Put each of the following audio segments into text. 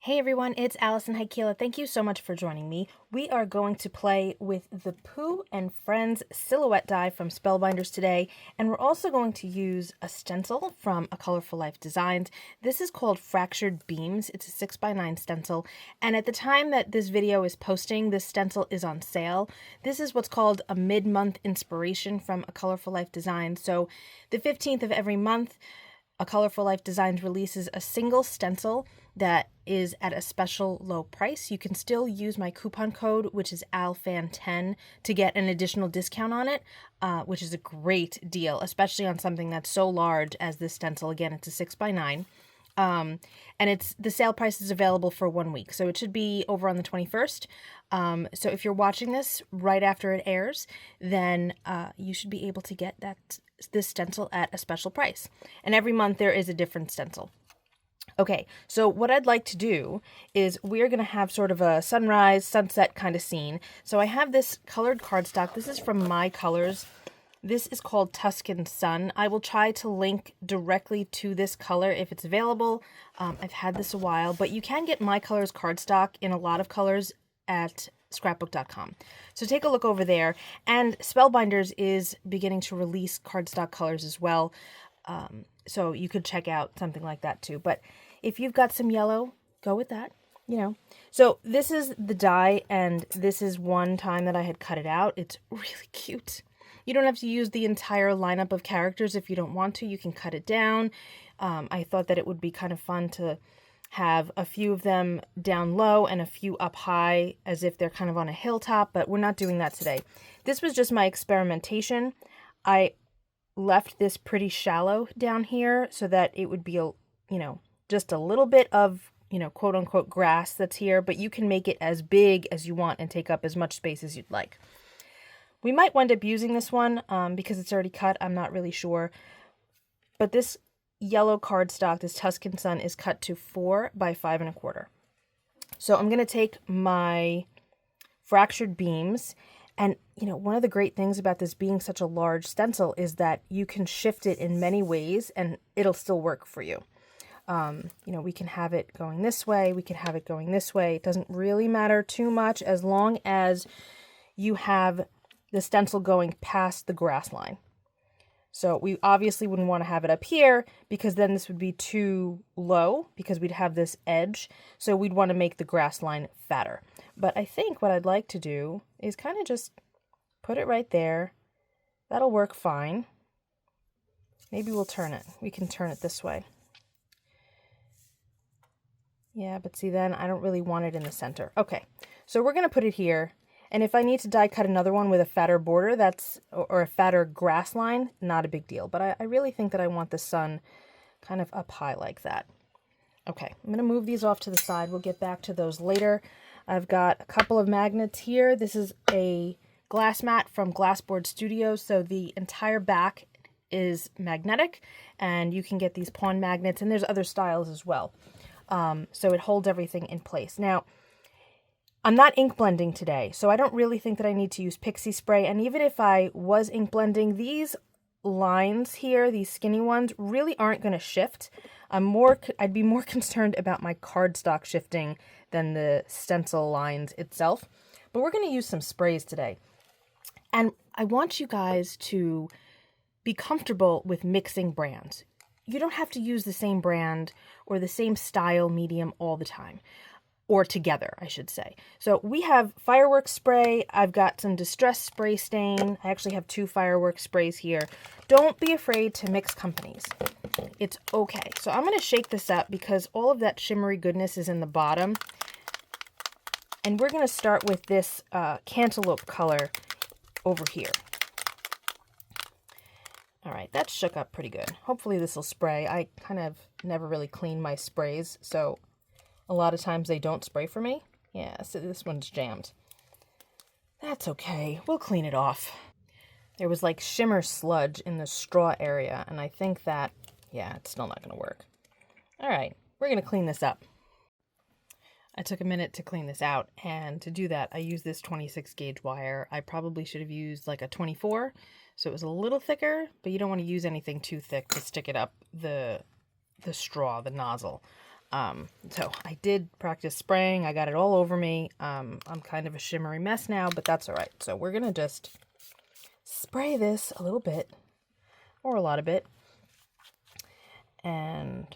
Hey everyone, it's Alison Heikkila. Thank you so much for joining me. We are going to play with the Pooh and Friends Silhouette die from Spellbinders today, and we're also going to use a stencil from A Colorful Life Designs. This is called Fractured Beams. It's a 6x9 stencil, and at the time that this video is posting, this stencil is on sale. This is what's called a mid-month inspiration from A Colorful Life Designs. So the 15th of every month, A Colorful Life Designs releases a single stencil that is at a special low price. You can still use my coupon code, which is ALFAN10, to get an additional discount on it, which is a great deal, especially on something that's so large as this stencil. Again, it's a 6x9. And the sale price is available for 1 week, so it should be over on the 21st. So if you're watching this right after it airs, then you should be able to get this stencil at a special price. And every month there is a different stencil. Okay, so what I'd like to do is we're going to have sort of a sunrise, sunset kind of scene. So I have this colored cardstock. This is from My Colors. This is called Tuscan Sun. I will try to link directly to this color if it's available. I've had this a while, but you can get My Colors cardstock in a lot of colors at scrapbook.com. So take a look over there. And Spellbinders is beginning to release cardstock colors as well. So you could check out something like that too. But if you've got some yellow, go with that, So this is the die, and this is one time that I had cut it out. It's really cute. You don't have to use the entire lineup of characters if you don't want to. You can cut it down. I thought that it would be kind of fun to have a few of them down low and a few up high as if they're kind of on a hilltop, but we're not doing that today. This was just my experimentation. I left this pretty shallow down here so that it would be, just a little bit of, quote unquote grass that's here, but you can make it as big as you want and take up as much space as you'd like. We might wind up using this one because it's already cut. I'm not really sure. But this yellow cardstock, this Tuscan Sun, is cut to 4 by 5 1/4. So I'm going to take my fractured beams, and one of the great things about this being such a large stencil is that you can shift it in many ways and it'll still work for you. We can have it going this way, we can have it going this way. It doesn't really matter too much as long as you have the stencil going past the grass line. So we obviously wouldn't want to have it up here because then this would be too low because we'd have this edge. So we'd want to make the grass line fatter. But I think what I'd like to do is kind of just put it right there. That'll work fine. Maybe we'll turn it. We can turn it this way. Yeah, but see, then I don't really want it in the center. Okay, so we're going to put it here. And if I need to die cut another one with a fatter border, or a fatter grass line, not a big deal. But I really think that I want the sun kind of up high like that. Okay, I'm going to move these off to the side. We'll get back to those later. I've got a couple of magnets here. This is a glass mat from Glassboard Studios. So the entire back is magnetic, and you can get these pawn magnets, and there's other styles as well. So it holds everything in place. Now, I'm not ink blending today, so I don't really think that I need to use pixie spray. And even if I was ink blending, these lines here, these skinny ones, really aren't going to shift. I'd be more concerned about my cardstock shifting than the stencil lines itself. But we're going to use some sprays today. And I want you guys to be comfortable with mixing brands. You don't have to use the same brand or the same style medium all the time. Or together, I should say. So we have fireworks spray. I've got some distress spray stain. I actually have 2 fireworks sprays here. Don't be afraid to mix companies. It's okay. So I'm going to shake this up because all of that shimmery goodness is in the bottom. And we're going to start with this Cantaloupe color over here. All right, that shook up pretty good. Hopefully this will spray. I kind of never really clean my sprays, so a lot of times they don't spray for me. Yeah, so this one's jammed. That's okay. We'll clean it off. There was like shimmer sludge in the straw area, and I think that, yeah, it's still not going to work. All right, we're going to clean this up. I took a minute to clean this out, and to do that, I used this 26 gauge wire. I probably should have used like a 24, so it was a little thicker, but you don't want to use anything too thick to stick it up the straw, the nozzle. So I did practice spraying. I got it all over me. I'm kind of a shimmery mess now, but that's all right. So we're going to just spray this a little bit, or a lot of it. And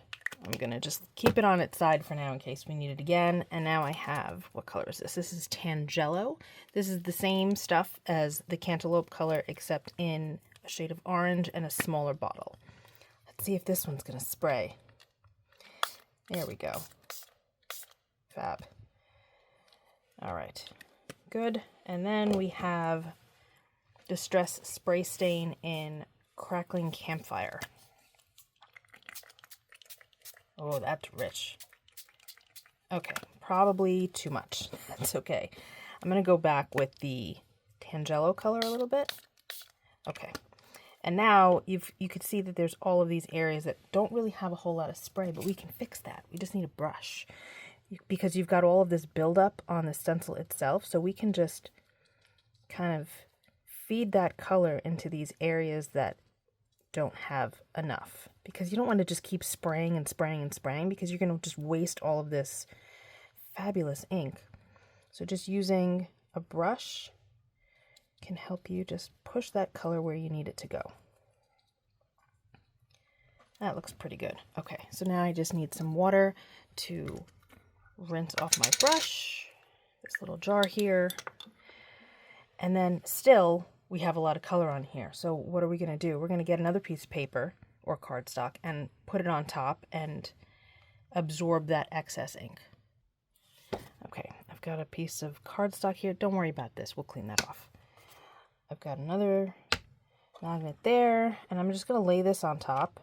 I'm going to just keep it on its side for now in case we need it again. And now I have, what color is this? This is Tangelo. This is the same stuff as the Cantaloupe color, except in a shade of orange and a smaller bottle. Let's see if this one's going to spray. There we go. Fab. All right. Good. And then we have Distress Spray Stain in Crackling Campfire. Oh, that's rich. Okay, probably too much. That's okay. I'm going to go back with the Tangelo color a little bit. Okay. And now you can see that there's all of these areas that don't really have a whole lot of spray, but we can fix that. We just need a brush because you've got all of this buildup on the stencil itself. So we can just kind of feed that color into these areas that don't have enough, because you don't want to just keep spraying and spraying and spraying because you're going to just waste all of this fabulous ink. So just using a brush can help you just push that color where you need it to go. That looks pretty good. Okay, so now I just need some water to rinse off my brush, this little jar here, and then still we have a lot of color on here. So what are we going to do? We're going to get another piece of paper or cardstock and put it on top and absorb that excess ink. Okay, I've got a piece of cardstock here. Don't worry about this. We'll clean that off. I've got another magnet there, and I'm just going to lay this on top.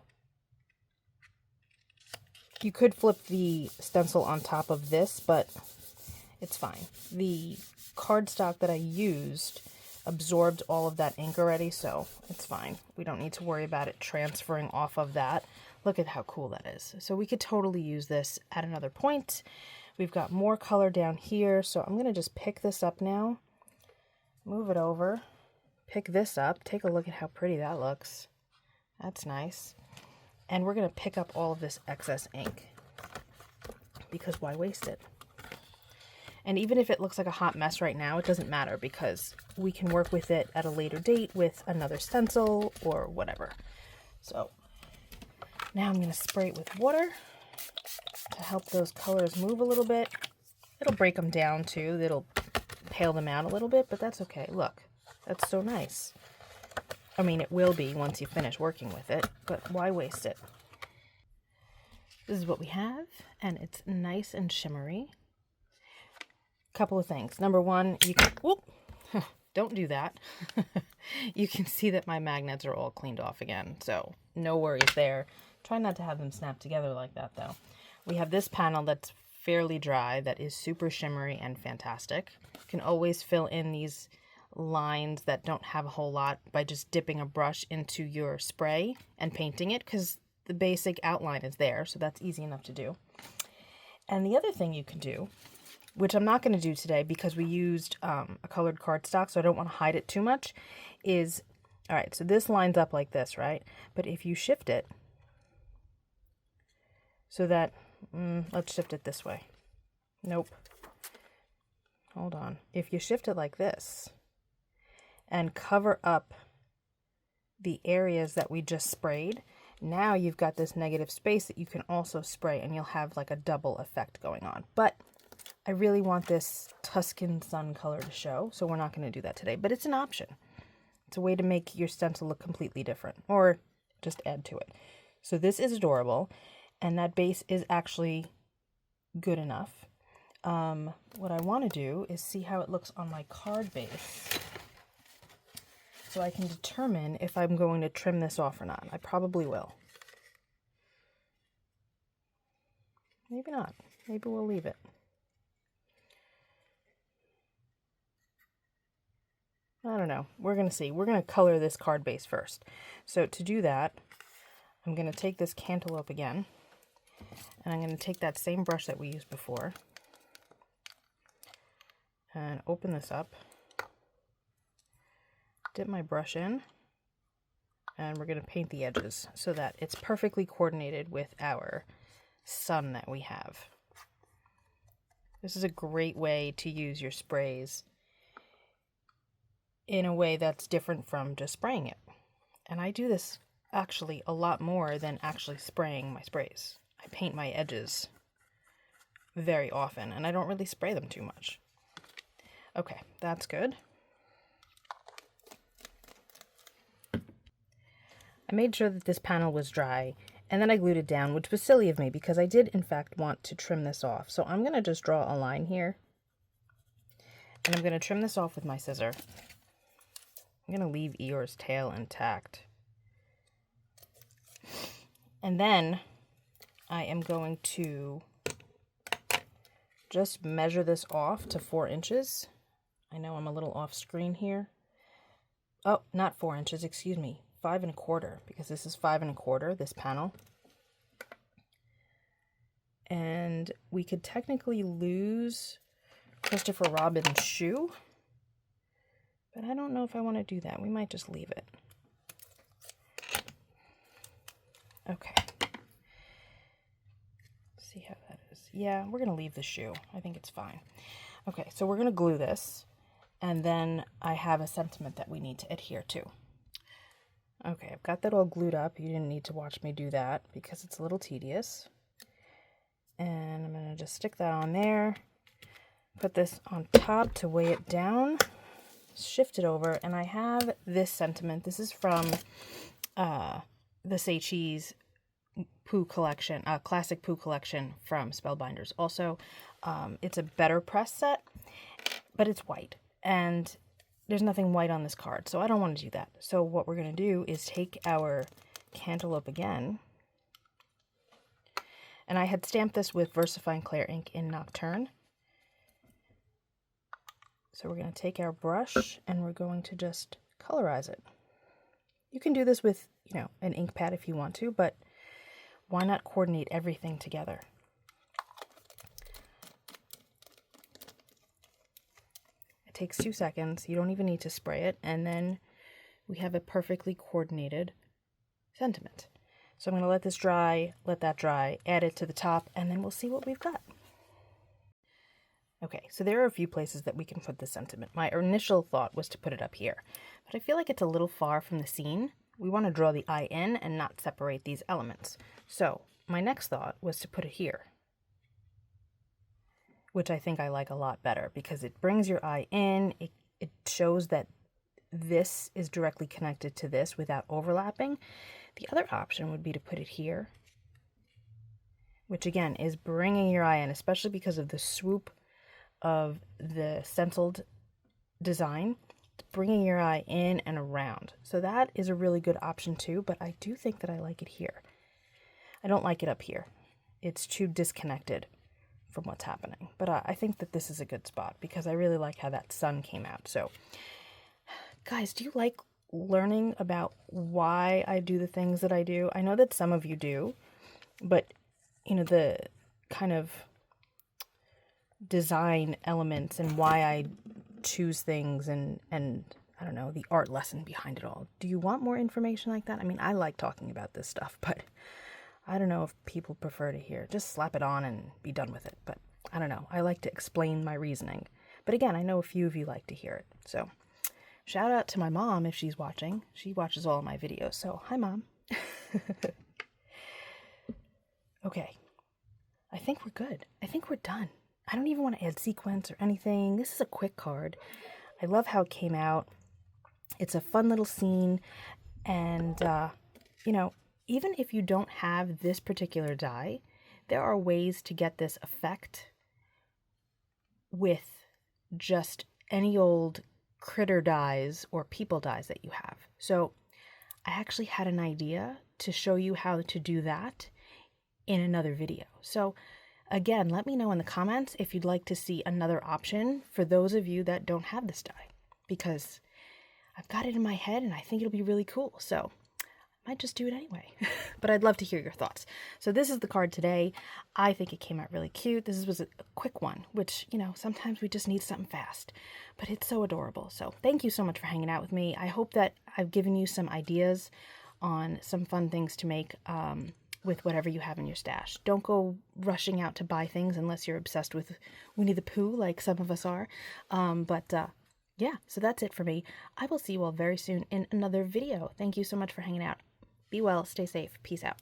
You could flip the stencil on top of this, but it's fine. The cardstock that I used absorbed all of that ink already, so it's fine. We don't need to worry about it transferring off of that. Look at how cool that is. So we could totally use this at another point. We've got more color down here, so I'm going to just pick this up now, move it over, pick this up. Take a look at how pretty that looks. That's nice. And we're going to pick up all of this excess ink, because why waste it? And even if it looks like a hot mess right now, it doesn't matter, because we can work with it at a later date with another stencil or whatever. So now I'm going to spray it with water to help those colors move a little bit. It'll break them down too. It'll pale them out a little bit, but that's okay. Look, that's so nice. I mean, it will be once you finish working with it, but why waste it? This is what we have, and it's nice and shimmery. Couple of things. Number one, you can, whoop, don't do that. You can see that my magnets are all cleaned off again, so no worries there. Try not to have them snap together like that, though. We have this panel that's fairly dry, that is super shimmery and fantastic. You can always fill in these lines that don't have a whole lot by just dipping a brush into your spray and painting it, because the basic outline is there, so that's easy enough to do. And the other thing you can do, which I'm not going to do today because we used a colored cardstock, so I don't want to hide it too much, is, all right, so this lines up like this, right? But if you shift it so that, let's shift it this way. Nope. Hold on. If you shift it like this and cover up the areas that we just sprayed, now you've got this negative space that you can also spray, and you'll have like a double effect going on. But I really want this Tuscan sun color to show, so we're not going to do that today, but it's an option. It's a way to make your stencil look completely different, or just add to it. So this is adorable, and that base is actually good enough. What I want to do is see how it looks on my card base, so I can determine if I'm going to trim this off or not. I probably will. Maybe not. Maybe we'll leave it. I don't know. We're going to see. We're going to color this card base first. So to do that, I'm going to take this Cantaloupe again, and I'm going to take that same brush that we used before and open this up, dip my brush in, and we're going to paint the edges so that it's perfectly coordinated with our sun that we have. This is a great way to use your sprays in a way that's different from just spraying it. And I do this actually a lot more than actually spraying my sprays. I paint my edges very often, and I don't really spray them too much. Okay, that's good. I made sure that this panel was dry, and then I glued it down, which was silly of me because I did in fact want to trim this off. So I'm going to just draw a line here, and I'm going to trim this off with my scissor. I'm going to leave Eeyore's tail intact. And then I am going to just measure this off to 4 inches. I know I'm a little off screen here. Oh, not 4 inches, excuse me. 5 1/4, because this is 5 1/4, this panel. And we could technically lose Christopher Robin's shoe, but I don't know if I want to do that. We might just leave it. Okay. See how that is. Yeah, we're going to leave the shoe. I think it's fine. Okay, so we're going to glue this, and then I have a sentiment that we need to adhere to. Okay, I've got that all glued up. You didn't need to watch me do that because it's a little tedious. And I'm going to just stick that on there, put this on top to weigh it down, shift it over, and I have this sentiment. This is from the Seichi's Pooh collection, classic Pooh collection from Spellbinders. Also, it's a BetterPress set, but it's white, and there's nothing white on this card, so I don't want to do that. So what we're going to do is take our Cantaloupe again, and I had stamped this with VersaFine Clair ink in Nocturne. So we're going to take our brush and we're going to just colorize it. You can do this with, you know, an ink pad if you want to, but why not coordinate everything together? It takes 2 seconds. You don't even need to spray it, and then we have a perfectly coordinated sentiment. So I'm going to let this dry, let that dry, add it to the top, and then we'll see what we've got. Okay, so there are a few places that we can put this sentiment. My initial thought was to put it up here, but I feel like it's a little far from the scene. We want to draw the eye in and not separate these elements. So my next thought was to put it here, which I think I like a lot better because it brings your eye in. It shows that this is directly connected to this without overlapping. The other option would be to put it here, which again is bringing your eye in, especially because of the swoop of the stenciled design, bringing your eye in and around. So that is a really good option too, but I do think that I like it here. I don't like it up here. It's too disconnected from what's happening, but I think that this is a good spot because I really like how that sun came out. So guys, do you like learning about why I do the things that I do? I know that some of you do, but you know, the kind of design elements and why I choose things and I don't know, the art lesson behind it all. Do you want more information like that? I mean, I like talking about this stuff, but I don't know if people prefer to hear. Just slap it on and be done with it. But I don't know. I like to explain my reasoning. But again, I know a few of you like to hear it. So shout out to my mom if she's watching. She watches all of my videos. So hi, Mom. Okay. I think we're good. I think we're done. I don't even want to add sequins or anything. This is a quick card. I love how it came out. It's a fun little scene. And, you know, even if you don't have this particular die, there are ways to get this effect with just any old critter dies or people dies that you have. So I actually had an idea to show you how to do that in another video. So again, let me know in the comments if you'd like to see another option for those of you that don't have this die, because I've got it in my head and I think it'll be really cool. So I might just do it anyway, but I'd love to hear your thoughts. So this is the card today. I think it came out really cute. This was a quick one, which, you know, sometimes we just need something fast, but it's so adorable. So thank you so much for hanging out with me. I hope that I've given you some ideas on some fun things to make with whatever you have in your stash. Don't go rushing out to buy things unless you're obsessed with Winnie the Pooh, like some of us are. Yeah, so that's it for me. I will see you all very soon in another video. Thank you so much for hanging out. Be well, stay safe. Peace out.